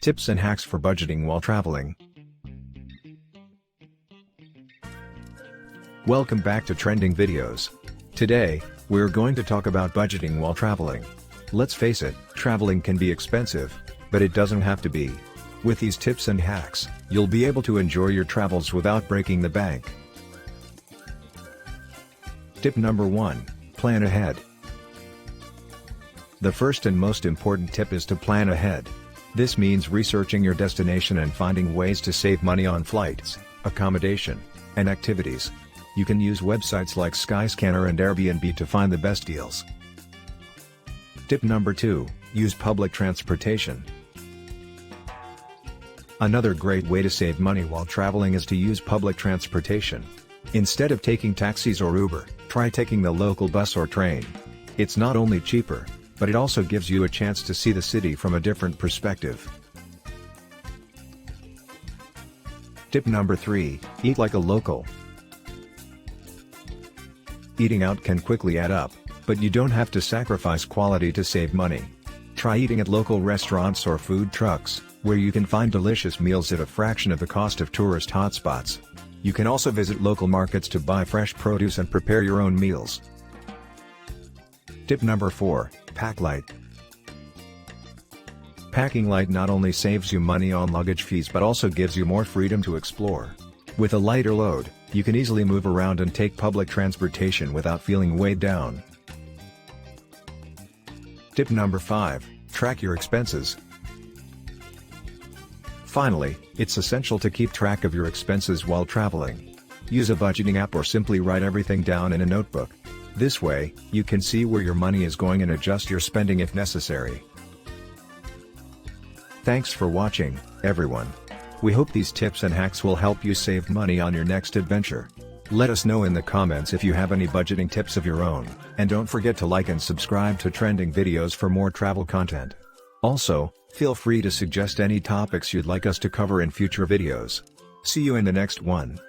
Tips and hacks for budgeting while traveling. Welcome back to Trending Videos. Today, we're going to talk about budgeting while traveling. Let's face it, traveling can be expensive, but it doesn't have to be. With these tips and hacks, you'll be able to enjoy your travels without breaking the bank. Tip number 1, plan ahead. The first and most important tip is to plan ahead. This means researching your destination and finding ways to save money on flights, accommodation, and activities. You can use websites like Skyscanner and Airbnb to find the best deals. Tip number 2, use public transportation. Another great way to save money while traveling is to use public transportation. Instead of taking taxis or Uber, try taking the local bus or train. It's not only cheaper, but it also gives you a chance to see the city from a different perspective. Tip number 3, eat like a local. Eating out can quickly add up, but you don't have to sacrifice quality to save money. Try eating at local restaurants or food trucks, where you can find delicious meals at a fraction of the cost of tourist hotspots. You can also visit local markets to buy fresh produce and prepare your own meals. Tip number 4, pack light. Packing light not only saves you money on luggage fees but also gives you more freedom to explore. With a lighter load, you can easily move around and take public transportation without feeling weighed down. Tip number 5, track your expenses. Finally, it's essential to keep track of your expenses while traveling. Use a budgeting app or simply write everything down in a notebook. This way, you can see where your money is going and adjust your spending if necessary. Thanks for watching, everyone. We hope these tips and hacks will help you save money on your next adventure. Let us know in the comments if you have any budgeting tips of your own, and don't forget to like and subscribe to Trending Videos for more travel content. Also, feel free to suggest any topics you'd like us to cover in future videos. See you in the next one.